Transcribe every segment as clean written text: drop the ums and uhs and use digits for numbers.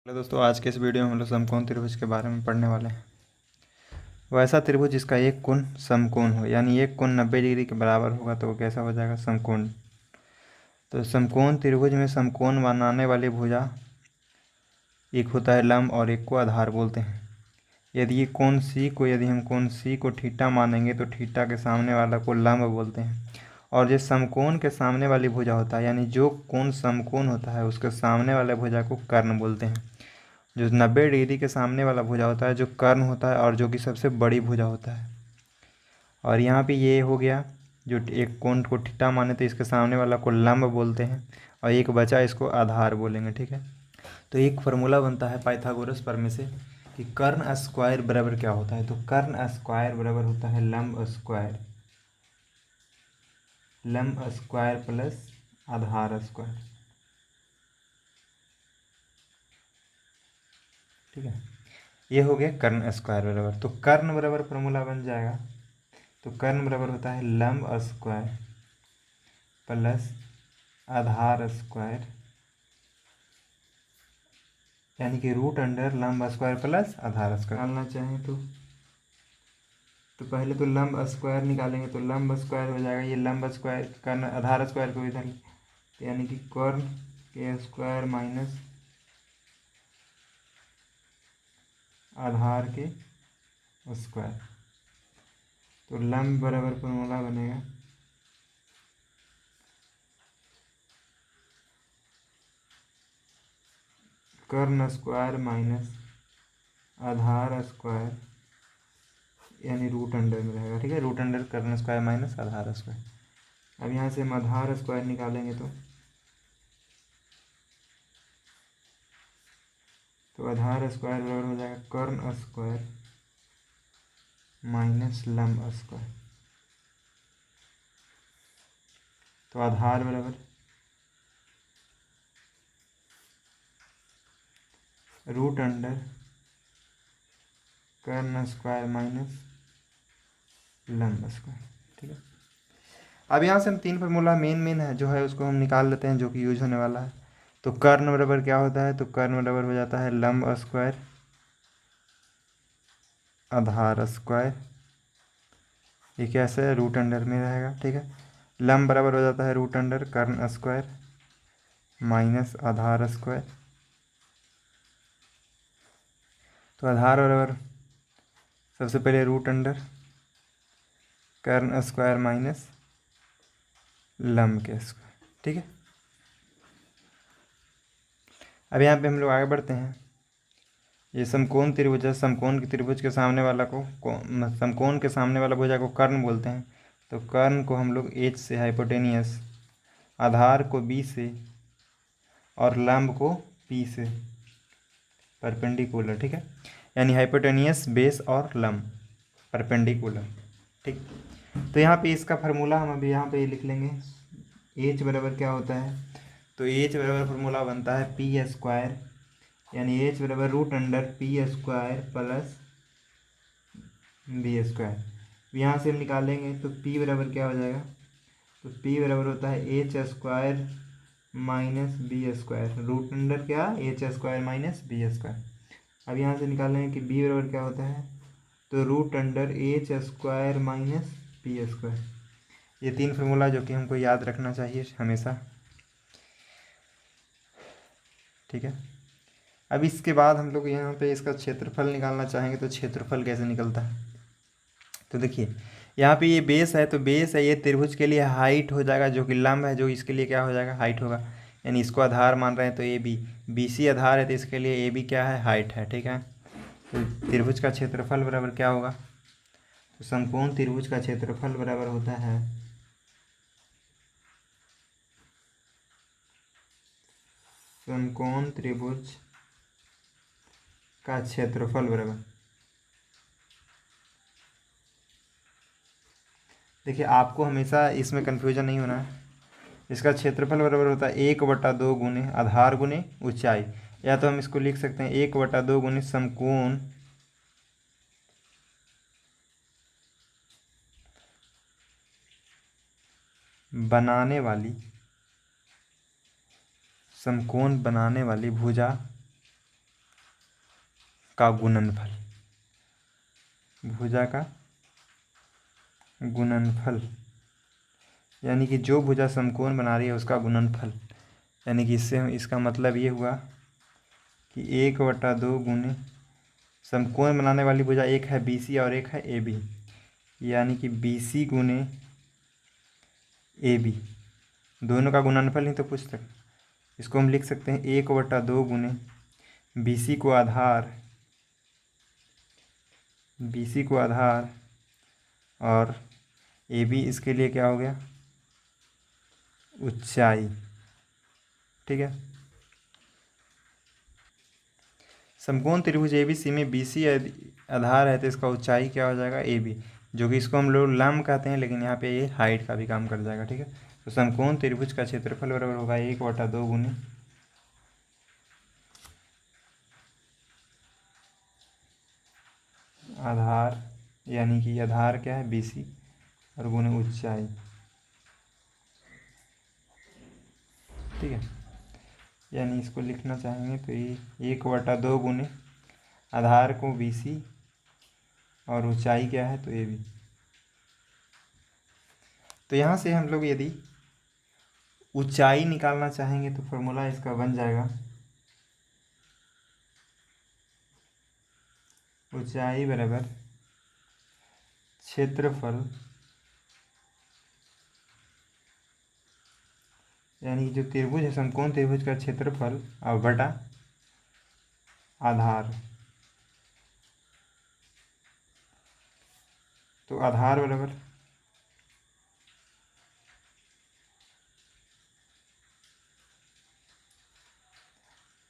Hello दोस्तों, आज के इस वीडियो में हम लोग समकोण त्रिभुज के बारे में पढ़ने वाले हैं। वैसा त्रिभुज जिसका एक कोण समकोण हो, यानी एक कोण 90 डिग्री के बराबर होगा तो वो कैसा हो जाएगा? समकोण। तो समकोण त्रिभुज में समकोण बनाने वाली भुजा एक होता है लंब और एक को आधार बोलते हैं। यदि हम कोण सी को थीटा मानेंगे तो थीटा के सामने वाला को लंब बोलते हैं। और जो समकोण के सामने वाली भुजा होता है, यानी जो कोण समकोण होता है उसके सामने वाले भुजा को कर्ण बोलते हैं। जो 90 डिग्री के सामने वाला भुजा होता है जो कर्ण होता है और जो कि सबसे बड़ी भुजा होता है। और यहाँ पे ये हो गया, जो एक कोण को थीटा माने तो इसके सामने वाला को लंब बोलते हैं और एक बचा इसको आधार बोलेंगे। ठीक है, तो एक फार्मूला बनता है पाइथागोरस प्रमेय से कि कर्ण स्क्वायर बराबर क्या होता है। तो कर्ण स्क्वायर बराबर होता है लंब स्क्वायर प्लस आधार स्क्वायर। ठीक है, ये हो गया कर्ण स्क्वायर बराबर। तो कर्ण बराबर फार्मूला बन जाएगा, तो कर्ण बराबर होता है लंब स्क्वायर प्लस आधार स्क्वायर, यानी कि रूट अंडर लंब स्क्वायर प्लस आधार स्क्वायर। निकालना चाहें तो पहले तो लंब स्क्वायर निकालेंगे तो लंब स्क्वायर हो जाएगा, ये लंब स्क्वायर कर्ण आधार स्क्वायर को इधर, यानी कि कर्ण के स्क्वायर माइनस आधार के स्क्वायर। तो लंब बराबर फॉर्मूला बनेगा कर्ण स्क्वायर माइनस आधार स्क्वायर, यानी रूट अंडर में रहेगा। ठीक है, रूट अंडर कर्ण स्क्वायर माइनस आधार स्क्वायर। अब यहाँ से हम आधार स्क्वायर निकालेंगे तो आधार स्क्वायर बराबर हो जाएगा कर्ण स्क्वायर माइनस लंब स्क्वायर। तो आधार बराबर रूट अंडर कर्ण स्क्वायर माइनस लंब स्क्वायर। ठीक है, अब यहाँ से हम तीन फार्मूला मेन है जो है उसको हम निकाल लेते हैं, जो कि यूज होने वाला है। तो कर्ण बराबर क्या होता है? तो कर्ण बराबर हो जाता है लंब स्क्वायर आधार स्क्वायर, ये कैसे है? रूट अंडर में रहेगा। ठीक है, लंब बराबर हो जाता है रूट अंडर कर्ण स्क्वायर माइनस आधार स्क्वायर। तो आधार बराबर सबसे पहले रूट अंडर कर्ण स्क्वायर माइनस लंब के स्क्वायर। ठीक है, अब यहाँ पे हम लोग आगे बढ़ते हैं। ये समकोण त्रिभुज है, समकोण के त्रिभुज के सामने वाला समकोण के सामने वाला भुजा को कर्ण बोलते हैं। तो कर्ण को हम लोग एच से हाइपोटेनियस, आधार को बी से और लंब को पी से परपेंडिकुलर। ठीक है, यानी हाइपोटेनियस बेस और लंब परपेंडिकुलर। ठीक, तो यहाँ पे इसका फार्मूला हम अभी यहाँ पे लिख लेंगे। एच बराबर क्या होता है? तो एच बराबर फार्मूला बनता है पी स्क्वायर, यानी एच बराबर root under P square plus B square. यहाँ से हम निकालेंगे तो पी बराबर क्या हो जाएगा? तो पी बराबर होता है H square minus B square, root under क्या? H square minus B square. अब यहाँ से निकालेंगे कि बी बराबर क्या होता है? तो root under H square minus B square. ये तीन फार्मूला जो कि हमको याद रखना चाहिए हमेशा। ठीक है, अब इसके बाद हम लोग यहाँ पे इसका क्षेत्रफल निकालना चाहेंगे तो क्षेत्रफल कैसे निकलता है? तो देखिए, यहाँ पे ये बेस है, तो बेस है, ये त्रिभुज के लिए हाइट हो जाएगा, जो कि लंब है, जो इसके लिए क्या हो जाएगा? हाइट होगा। यानी इसको आधार मान रहे हैं तो ए बी, बी सी आधार है तो इसके लिए ए बी क्या है? हाइट है। ठीक है, तो त्रिभुज का क्षेत्रफल बराबर क्या होगा? तो समकोण त्रिभुज का क्षेत्रफल बराबर होता है समकोण त्रिभुज का क्षेत्रफल बराबर, देखिए आपको हमेशा इसमें कन्फ्यूजन नहीं होना है। इसका क्षेत्रफल बराबर होता है 1/2 गुने आधार गुने ऊंचाई, या तो हम इसको लिख सकते हैं 1/2 गुने समकोण बनाने वाली भुजा का गुणनफल, भुजा का गुणनफल, यानी कि जो भुजा समकोण बना रही है उसका गुणनफल। यानी कि इससे इसका मतलब ये हुआ कि 1/2 गुने समकोण बनाने वाली भुजा एक है BC और एक है AB, यानी कि BC गुने AB, दोनों का गुणनफल ही तो पुस्तक। इसको हम लिख सकते हैं 1/2 गुने BC को आधार, BC को आधार और AB इसके लिए क्या हो गया, ऊंचाई। ठीक है, समकोण त्रिभुज ABC में BC आधार है तो इसका ऊंचाई क्या हो जाएगा, AB, जो कि इसको हम लोग लंब कहते हैं, लेकिन यहाँ पे ये हाइट का भी काम कर जाएगा। ठीक है, तो समकोण त्रिभुज का क्षेत्रफल बराबर होगा 1/2 गुने आधार, यानी कि आधार क्या है BC और गुने ऊंचाई। ठीक है, यानी इसको लिखना चाहेंगे तो ये 1/2 गुने आधार को BC और ऊंचाई क्या है तो AB। तो यहाँ से हम लोग यदि ऊंचाई निकालना चाहेंगे तो फॉर्मूला इसका बन जाएगा ऊंचाई बराबर क्षेत्रफल, यानी कि जो त्रिभुज है समकोण त्रिभुज का क्षेत्रफल और बटा आधार। तो आधार बराबर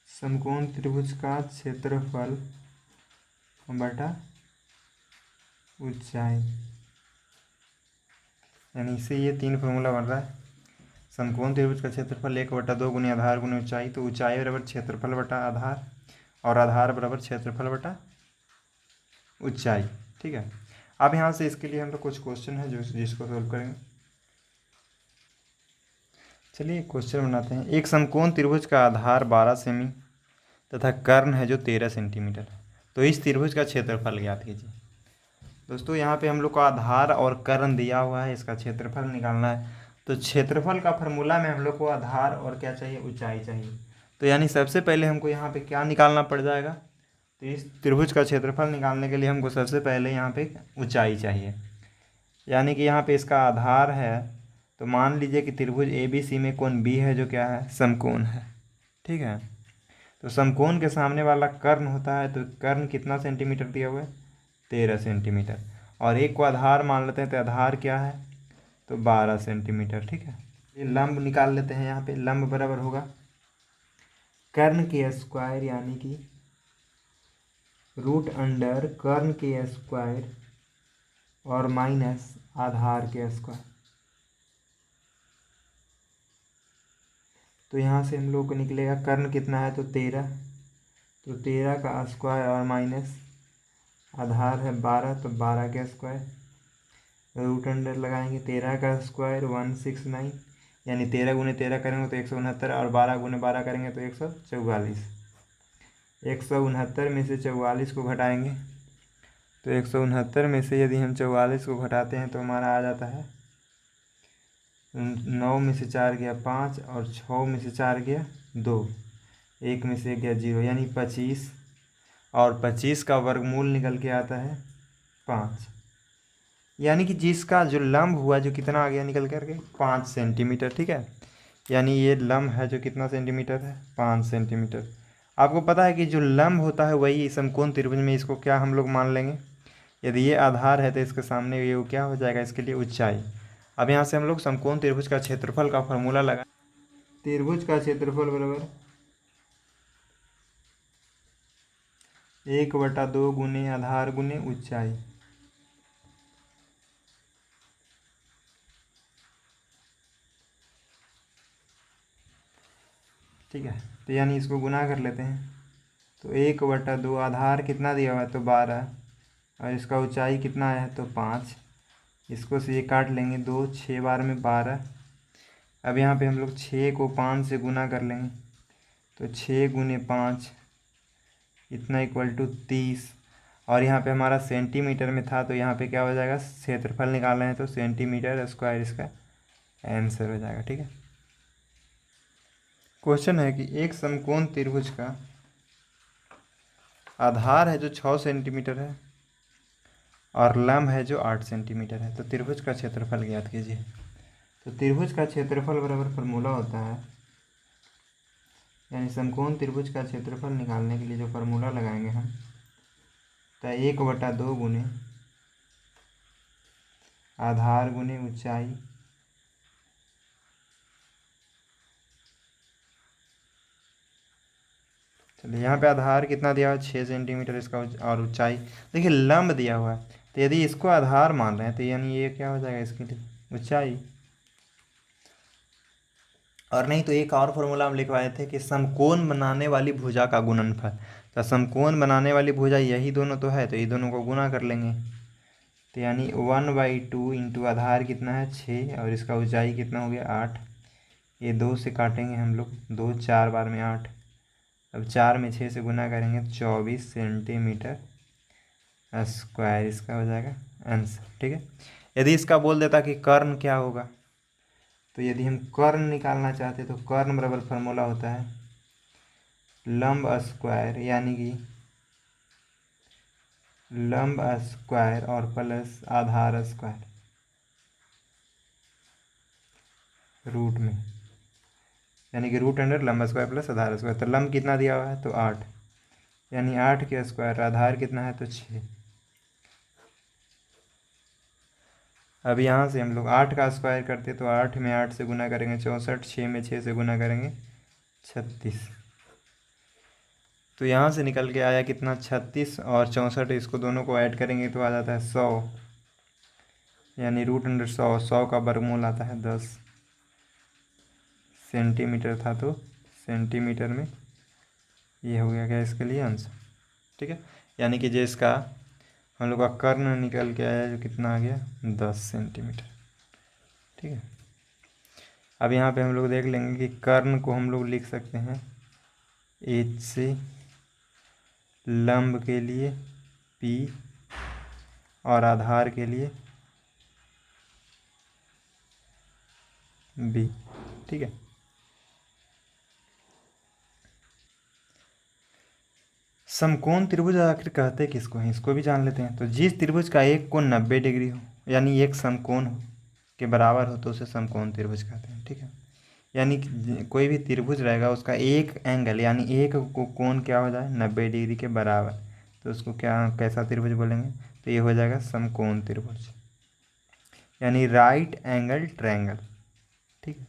समकोण त्रिभुज का क्षेत्रफल बटा ऊंचाई, यानी इससे ये 3 फॉर्मूला बन रहा है। समकोण त्रिभुज का क्षेत्रफल 1/2 गुने आधार गुने ऊंचाई, तो ऊंचाई बराबर क्षेत्रफल बटा आधार और आधार बराबर क्षेत्रफल बटा ऊंचाई। ठीक है, अब यहाँ से इसके लिए हम लोग कुछ क्वेश्चन है जिसको सोल्व करेंगे। चलिए क्वेश्चन बनाते हैं। एक समकोण त्रिभुज का आधार 12 सेमी तथा कर्ण है जो 13 सेंटीमीटर, तो इस त्रिभुज का क्षेत्रफल ज्ञात कीजिए। दोस्तों यहाँ पे हम लोग को आधार और कर्ण दिया हुआ है, इसका क्षेत्रफल निकालना है। तो क्षेत्रफल का फॉर्मूला में हम लोग को आधार और क्या चाहिए, ऊंचाई चाहिए। तो यानी सबसे पहले हमको यहाँ पे क्या निकालना पड़ जाएगा, तो इस त्रिभुज का क्षेत्रफल निकालने के लिए हमको सबसे पहले यहाँ पे ऊंचाई चाहिए। यानी कि यहाँ पे इसका आधार है, तो मान लीजिए कि त्रिभुज ABC में कोण B है जो क्या है, समकोण है। ठीक है, तो समकोण के सामने वाला कर्ण होता है, तो कर्ण कितना सेंटीमीटर दिया हुआ है, 13 सेंटीमीटर। और एक को आधार मान लेते हैं, तो आधार क्या है, तो 12 सेंटीमीटर। ठीक है, ये लंब निकाल लेते हैं। यहाँ पे लंब बराबर होगा कर्ण के स्क्वायर, यानी कि रूट अंडर कर्ण के स्क्वायर और माइनस आधार के स्क्वायर। तो यहाँ से हम लोग को निकलेगा कर्ण कितना है, तो 13, तो 13 का स्क्वायर और माइनस आधार है 12, तो 12 का स्क्वायर, रूट अंडर लगाएंगे 13 का स्क्वायर 169, यानी 13 गुने 13 करेंगे तो 169, और 12 गुने 12 करेंगे तो 144। 169 में से 44 को घटाएंगे, तो 169 में से यदि हम 44 को घटाते हैं तो हमारा आ जाता है 9 में से 4 गया 5, और 6 में से 4 गया 2, 1 में से गया 0, यानी 25, और 25 का वर्गमूल निकल के आता है 5। यानी कि जिसका जो लंब हुआ जो कितना आ गया निकल करके 5 सेंटीमीटर। ठीक है, यानी ये लंब है जो कितना सेंटीमीटर है, 5 सेंटीमीटर। आपको पता है कि जो लंब होता है वही समकोण त्रिभुज में, इसको क्या हम लोग मान लेंगे, यदि ये आधार है तो इसके सामने ये क्या हो जाएगा, इसके लिए ऊंचाई। अब यहाँ से हम लोग समकोण त्रिभुज का क्षेत्रफल का फॉर्मूला लगा, त्रिभुज का क्षेत्रफल बराबर 1/2 गुने आधार गुने ऊंचाई। ठीक है, तो यानी इसको गुना कर लेते हैं, तो 1/2 आधार कितना दिया हुआ है, तो 12, और इसका ऊंचाई कितना आया है, तो 5। इसको से ये काट लेंगे, 2 6 12 में 12। अब यहाँ पे हम लोग 6 को 5 से गुना कर लेंगे, तो 6 गुने 5 इतना इक्वल टू 30, और यहाँ पे हमारा सेंटीमीटर में था तो यहाँ पे क्या हो जाएगा, क्षेत्रफल निकाल रहे हैं तो सेंटीमीटर स्क्वायर इसका आंसर हो जाएगा। ठीक है। क्वेश्चन है कि एक समकोण त्रिभुज का आधार है जो 6 सेंटीमीटर है और लंब है जो 8 सेंटीमीटर है, तो त्रिभुज का क्षेत्रफल ज्ञात कीजिए। तो त्रिभुज का क्षेत्रफल बराबर फार्मूला होता है, यानी समकोण त्रिभुज का क्षेत्रफल निकालने के लिए जो फार्मूला लगाएंगे हम, तो 1/2 गुने आधार गुने ऊंचाई चलिए यहाँ पे आधार कितना दिया हुआ है, 6 सेंटीमीटर इसका, और ऊंचाई देखिए लंब दिया हुआ है, तो यदि इसको आधार मान रहे हैं तो यानी ये क्या हो जाएगा इसके लिए ऊंचाई। और नहीं तो एक और फॉर्मूला हम लिखवाए थे कि समकोण बनाने वाली भुजा का गुणनफल, तो समकोण बनाने वाली भुजा यही दोनों तो है, तो ये दोनों को गुना कर लेंगे, तो यानी 1/2 इंटू आधार कितना है 6 और इसका ऊंचाई कितना हो गया 8, ये 2 से काटेंगे हम लोग, 2 4 बार में 8, अब 4 में 6 से गुना करेंगे 24 सेंटीमीटर स्क्वायर इसका हो जाएगा आंसर। ठीक है। यदि इसका बोल देता कि कर्ण क्या होगा, तो यदि हम कर्ण निकालना चाहते तो कर्ण बराबर फार्मूला होता है लंब स्क्वायर, यानी कि लंब स्क्वायर और प्लस आधार स्क्वायर रूट में, यानी कि रूट अंडर लंब स्क्वायर प्लस आधार स्क्वायर। तो लंब कितना दिया हुआ है तो 8, यानी 8 के स्क्वायर, आधार कितना है तो 6। अब यहाँ से हम लोग 8 का स्क्वायर करते तो 8 में 8 से गुना करेंगे 64, 6 में 6 से गुना करेंगे 36, तो यहाँ से निकल के आया कितना 36 और 64, इसको दोनों को ऐड करेंगे तो आ जाता है 100, यानी रूट अंडर 100, 100 का वर्गमूल आता है 10 सेंटीमीटर था तो सेंटीमीटर में, ये हो गया क्या इसके लिए आंसर। ठीक है। यानी कि जो इसका हम लोग का कर्ण निकल के आया जो कितना आ गया 10 सेंटीमीटर। ठीक है। अब यहाँ पे हम लोग देख लेंगे कि कर्ण को हम लोग लिख सकते हैं एच से, लंब के लिए पी और आधार के लिए बी। ठीक है। समकोण त्रिभुज आखिर कहते किसको हैं, इसको भी जान लेते हैं। तो जिस त्रिभुज का एक कोण 90 डिग्री हो, यानी एक समकोण हो के बराबर हो, तो उसे समकोण त्रिभुज कहते हैं। ठीक है। यानी कि कोई भी त्रिभुज रहेगा उसका एक एंगल यानी एक कोण क्या हो जाए 90 डिग्री के बराबर, तो उसको क्या कैसा त्रिभुज बोलेंगे, तो ये हो जाएगा समकोण त्रिभुज, यानी राइट एंगल ट्रायंगल। ठीक है।